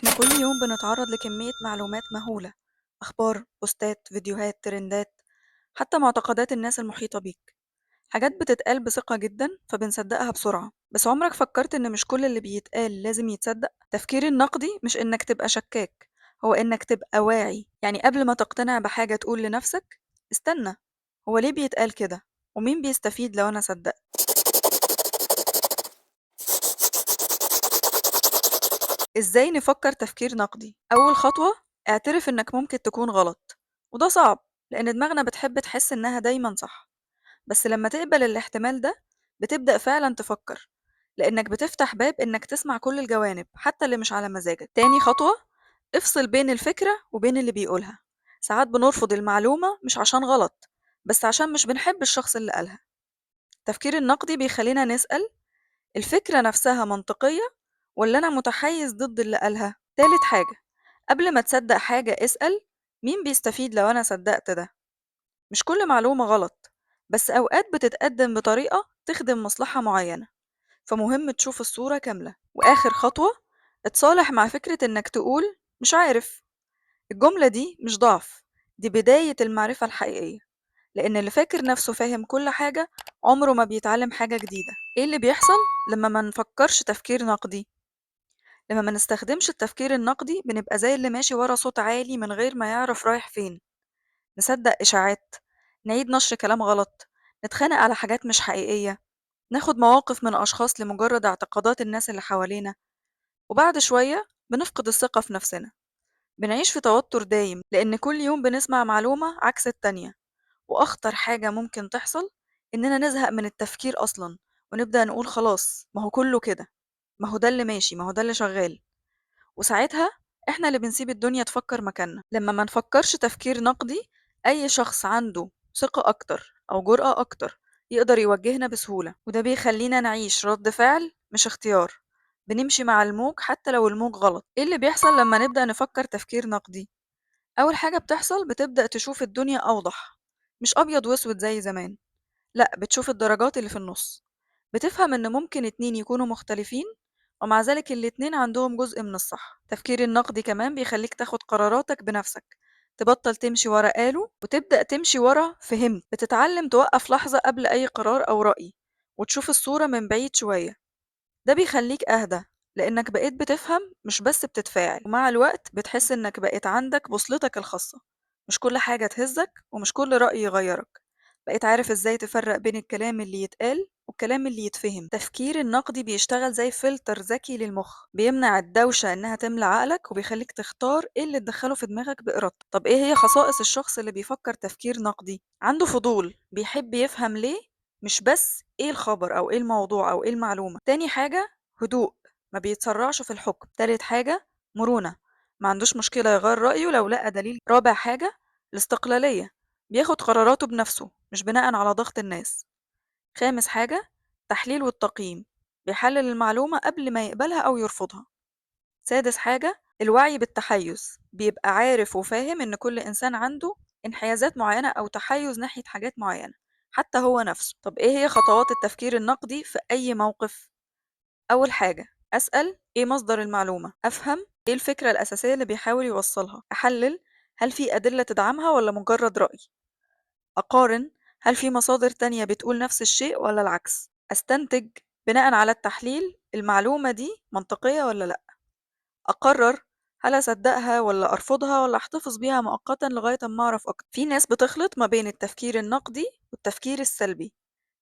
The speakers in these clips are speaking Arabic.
إحنا كل يوم بنتعرض لكمية معلومات مهولة، أخبار، بوستات، فيديوهات، ترندات، حتى معتقدات الناس المحيطة بيك. حاجات بتتقال بثقة جدا فبنصدقها بسرعة، بس عمرك فكرت إن مش كل اللي بيتقال لازم يتصدق؟ التفكير النقدي مش إنك تبقى شكاك، هو إنك تبقى واعي. يعني قبل ما تقتنع بحاجة تقول لنفسك استنى، هو ليه بيتقال كده؟ ومين بيستفيد لو أنا صدقت؟ إزاي نفكر تفكير نقدي؟ أول خطوة، اعترف إنك ممكن تكون غلط، وده صعب لأن دماغنا بتحب تحس إنها دايما صح. بس لما تقبل الاحتمال ده بتبدأ فعلا تفكر، لأنك بتفتح باب إنك تسمع كل الجوانب حتى اللي مش على مزاجك. تاني خطوة، افصل بين الفكرة وبين اللي بيقولها. ساعات بنرفض المعلومة مش عشان غلط، بس عشان مش بنحب الشخص اللي قالها. التفكير النقدي بيخلينا نسأل، الفكرة نفسها منطقية ولا أنا متحيز ضد اللي قالها؟ تالت حاجة، قبل ما تصدق حاجة اسأل، مين بيستفيد لو أنا صدقت ده؟ مش كل معلومة غلط، بس أوقات بتتقدم بطريقة تخدم مصلحة معينة، فمهم تشوف الصورة كاملة. وآخر خطوة، اتصالح مع فكرة إنك تقول مش عارف. الجملة دي مش ضعف، دي بداية المعرفة الحقيقية، لأن اللي فاكر نفسه فاهم كل حاجة عمره ما بيتعلم حاجة جديدة. إيه اللي بيحصل لما ما نفكرش تفكير نقدي؟ لما ما نستخدمش التفكير النقدي بنبقى زي اللي ماشي ورا صوت عالي من غير ما يعرف رايح فين. نصدق إشاعات، نعيد نشر كلام غلط، نتخانق على حاجات مش حقيقية، ناخد مواقف من أشخاص لمجرد اعتقادات الناس اللي حوالينا، وبعد شوية بنفقد الثقة في نفسنا. بنعيش في توتر دايم لأن كل يوم بنسمع معلومة عكس التانية. وأخطر حاجة ممكن تحصل إننا نزهق من التفكير أصلا، ونبدأ نقول خلاص ما هو كله كده، ما هو ده اللي ماشي، ما هو ده اللي شغال. وساعتها إحنا اللي بنسيب الدنيا تفكر مكاننا. لما ما نفكرش تفكير نقدي، أي شخص عنده ثقة أكتر أو جرأة أكتر يقدر يوجهنا بسهولة، وده بيخلينا نعيش رد فعل مش اختيار. بنمشي مع الموج حتى لو الموج غلط. إيه اللي بيحصل لما نبدأ نفكر تفكير نقدي؟ أول حاجة بتحصل بتبدأ تشوف الدنيا أوضح، مش أبيض وأسود زي زمان، لأ بتشوف الدرجات اللي في النص. بتفهم إن ممكن اتنين يكونوا مختلفين ومع ذلك الاتنين عندهم جزء من الصح. التفكير النقدي كمان بيخليك تاخد قراراتك بنفسك، تبطل تمشي ورا قاله وتبدأ تمشي ورا فهمت. بتتعلم توقف لحظة قبل أي قرار أو رأي وتشوف الصورة من بعيد شوية. ده بيخليك أهدى لأنك بقيت بتفهم مش بس بتتفاعل، ومع الوقت بتحس إنك بقيت عندك بوصلتك الخاصة. مش كل حاجة تهزك ومش كل رأي يغيرك. بقيت عارف إزاي تفرق بين الكلام اللي يتقال والكلام اللي يتفهم. التفكير النقدي بيشتغل زي فلتر ذكي للمخ، بيمنع الدوشة إنها تملى عقلك وبيخليك تختار إيه اللي تدخله في دماغك بإرادتك. طب إيه هي خصائص الشخص اللي بيفكر تفكير نقدي؟ عنده فضول، بيحب يفهم ليه، مش بس إيه الخبر أو إيه الموضوع أو إيه المعلومة. تاني حاجة، هدوء، ما بيتسرعش في الحكم. تالت حاجة، مرونة، ما عندوش مشكلة يغير رأيه لو لقى دليل. رابع حاجة، الاستقلالية، بياخد قراراته بنفسه مش بناء على ضغط الناس. خامس حاجة، التحليل والتقييم، بيحلل المعلومة قبل ما يقبلها أو يرفضها. سادس حاجة، الوعي بالتحيز، بيبقى عارف وفاهم إن كل إنسان عنده انحيازات معينة أو تحيز ناحية حاجات معينة حتى هو نفسه. طب إيه هي خطوات التفكير النقدي في أي موقف؟ أول حاجة، أسأل إيه مصدر المعلومة، أفهم إيه الفكرة الأساسية اللي بيحاول يوصلها، أحلل هل في أدلة تدعمها ولا مجرد رأي، أقارن هل في مصادر تانية بتقول نفس الشيء ولا العكس، أستنتج بناء على التحليل المعلومة دي منطقية ولا لأ، أقرر هل أصدقها ولا أرفضها ولا أحتفظ بيها مؤقتا لغاية أما أعرف أكتر. في ناس بتخلط ما بين التفكير النقدي والتفكير السلبي.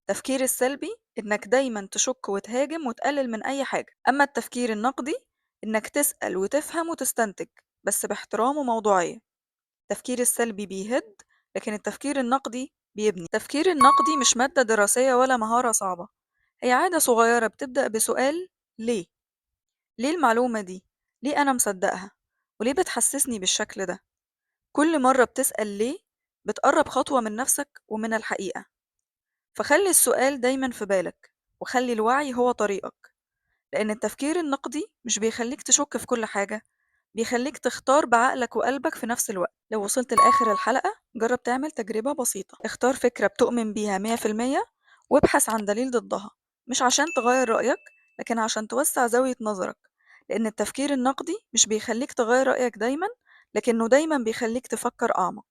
التفكير السلبي إنك دايما تشك وتهاجم وتقلل من أي حاجة، أما التفكير النقدي إنك تسأل وتفهم وتستنتج بس باحترام وموضوعية. التفكير السلبي بيهد، لكن التفكير النقدي بيبني. التفكير النقدي مش مادة دراسية ولا مهارة صعبة، هي عادة صغيرة بتبدأ بسؤال ليه؟ ليه المعلومة دي؟ ليه أنا مصدقها؟ وليه بتحسسني بالشكل ده؟ كل مرة بتسأل ليه بتقرب خطوة من نفسك ومن الحقيقة. فخلي السؤال دايما في بالك، وخلي الوعي هو طريقك، لأن التفكير النقدي مش بيخليك تشك في كل حاجة، بيخليك تختار بعقلك وقلبك في نفس الوقت. لو وصلت لآخر الحلقة جرب تعمل تجربة بسيطة، اختار فكرة بتؤمن بيها 100% وابحث عن دليل ضدها، مش عشان تغير رأيك لكن عشان توسع زاوية نظرك، لأن التفكير النقدي مش بيخليك تغير رأيك دايما، لكنه دايما بيخليك تفكر أعمق.